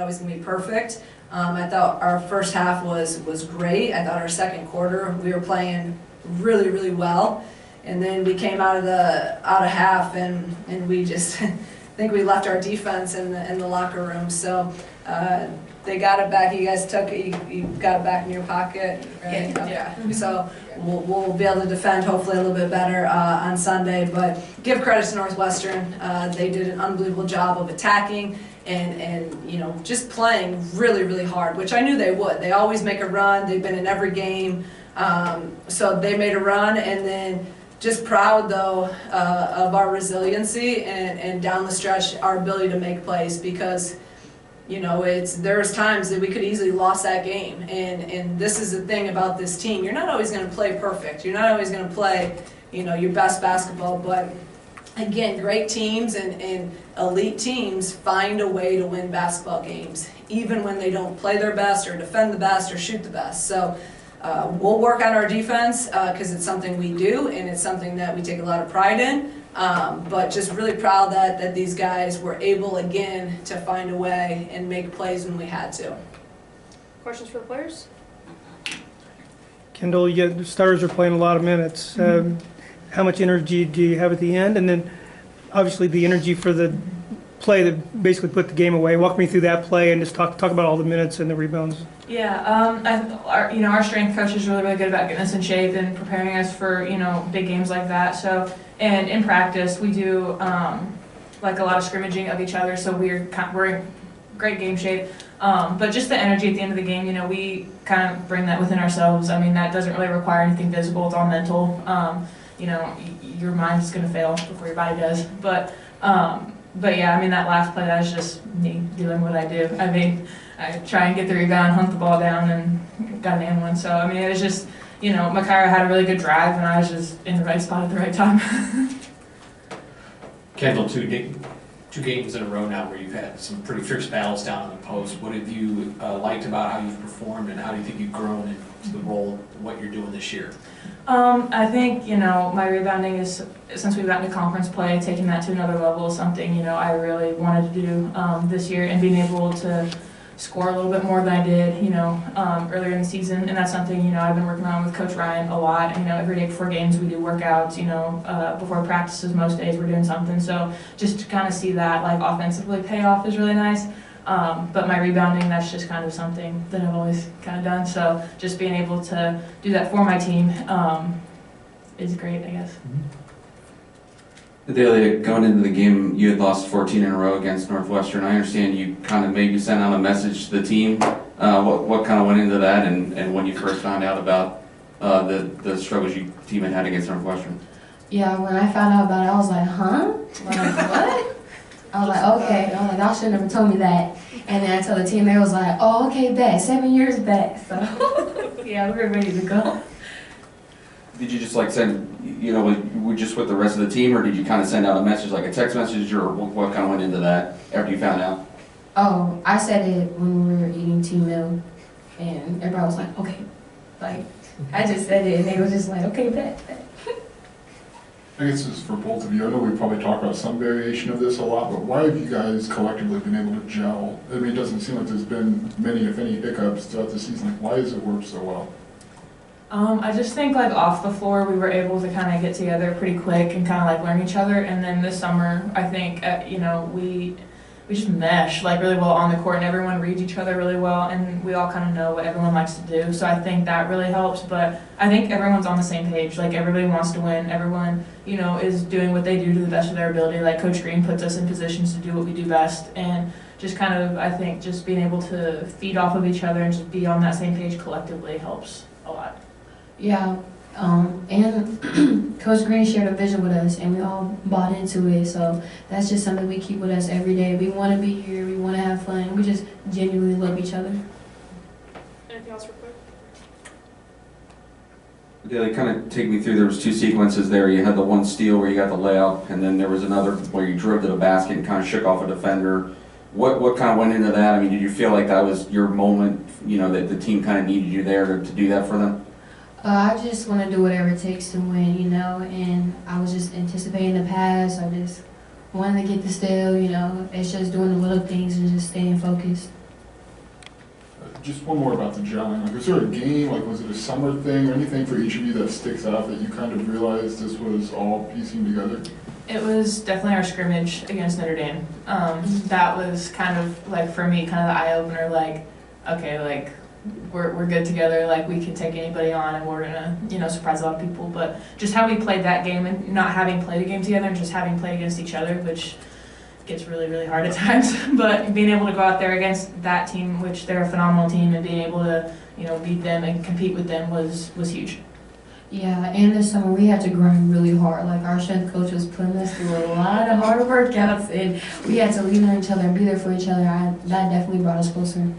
always going to be perfect. I thought our first half was great. I thought our second quarter we were playing really, really well, and then we came out of half and we just I think we left our defense in the locker room. So they got it back. You guys took it. You got it back in your pocket, right? Yeah. Okay. So we'll be able to defend hopefully a little bit better on Sunday. But give credit to Northwestern. They did an unbelievable job of attacking and you know, just playing really, really hard, which I knew they would. They always make a run. They've been in every game. So they made a run, and then just proud though of our resiliency and down the stretch our ability to make plays, because you know, there's times that we could easily lost that game, and this is the thing about this team. You're not always going to play perfect. You're not always going to play, you know, your best basketball, but again, great teams and elite teams find a way to win basketball games, even when they don't play their best or defend the best or shoot the best. So we'll work on our defense because it's something we do, and it's something that we take a lot of pride in. But just really proud that these guys were able again to find a way and make plays when we had to. Questions for the players? Kendall, the starters are playing a lot of minutes. How much energy do you have at the end? And then obviously the energy for the play that basically put the game away. Walk me through that play and just talk about all the minutes and the rebounds. Yeah, our strength coach is really good about getting us in shape and preparing us for, you know, big games like that. So, and in practice we do like a lot of scrimmaging of each other, so we're in great game shape. But just the energy at the end of the game, you know, we kind of bring that within ourselves. I mean, that doesn't really require anything physical; it's all mental. You know, your mind is going to fail before your body does. But yeah, I mean, that last play, that was just me doing what I do. I mean, I try and get the rebound, hunt the ball down, and got an and one. So, I mean, it was just, you know, Makara had a really good drive, and I was just in the right spot at the right time. Kendall, two games in a row now where you've had some pretty fierce battles down in the post. What have you liked about how you've performed, and how do you think you've grown into the role of what you're doing this year? I think, you know, my rebounding is, since we've gotten to conference play, taking that to another level is something, you know, I really wanted to do this year, and being able to score a little bit more than I did, you know, earlier in the season. And that's something, you know, I've been working on with Coach Ryan a lot. You know, every day before games we do workouts, you know, before practices most days we're doing something. So just to kind of see that, like, offensively pay off is really nice. But my rebounding, that's just kind of something that I've always kind of done. So just being able to do that for my team is great, I guess. Adalia, going into the game, you had lost 14 in a row against Northwestern. I understand you kind of maybe sent out a message to the team. What kind of went into that, and when you first found out about the struggles your team had against Northwestern? Yeah, when I found out about it, I was like, huh? Like, what? I was like, okay. I was like, y'all should have never told me that. And then I told the team, they was like, oh, okay, bet. 7 years back. So, yeah, we were ready to go. Did you just like send, you know, were just with the rest of the team, or did you kind of send out a message, like a text message, or what kind of went into that after you found out? Oh, I said it when we were eating team meal, and everybody was like, okay. Like, I just said it, and they were just like, okay, bet. I guess this is for both of you. I know we probably talk about some variation of this a lot, but why have you guys collectively been able to gel? I mean, it doesn't seem like there's been many, if any, hiccups throughout the season. Like, why has it worked so well? I just think, like, off the floor we were able to kind of get together pretty quick and kind of like learn each other. And then this summer, I think, you know, we just mesh like really well on the court, and everyone reads each other really well, and we all kind of know what everyone likes to do. So I think that really helps. But I think everyone's on the same page. Like, everybody wants to win. Everyone, you know, is doing what they do to the best of their ability. Like, Coach Green puts us in positions to do what we do best, and just kind of, I think, just being able to feed off of each other and just be on that same page collectively helps a lot. Yeah, and Coach Green shared a vision with us, and we all bought into it. So that's just something we keep with us every day. We want to be here. We want to have fun. We just genuinely love each other. Anything else real quick? Adalia, kind of take me through, there was two sequences there. You had the one steal where you got the layup, and then there was another where you drove to the basket and kind of shook off a defender. What kind of went into that? I mean, did you feel like that was your moment, you know, that the team kind of needed you there to do that for them? I just want to do whatever it takes to win, you know, and I was just anticipating the pass. I just wanted to get the steal, you know. It's just doing the little things and just staying focused. just one more about the gelling. Like, was there a game, like, was it a summer thing or anything for each of you that sticks out that you kind of realized this was all piecing together? It was definitely our scrimmage against Notre Dame. That was kind of like, for me, kind of the eye opener. Like, okay, like we're good together. Like we can take anybody on, and we're gonna surprise a lot of people. But just how we played that game, and not having played a game together, and just having played against each other, which gets really, really hard at times. But being able to go out there against that team, which they're a phenomenal team, and being able to beat them and compete with them was huge. Yeah, and this summer we had to grind really hard. Like our strength coach was putting us through a lot of hard workouts, and we had to lean on each other and be there for each other. That definitely brought us closer.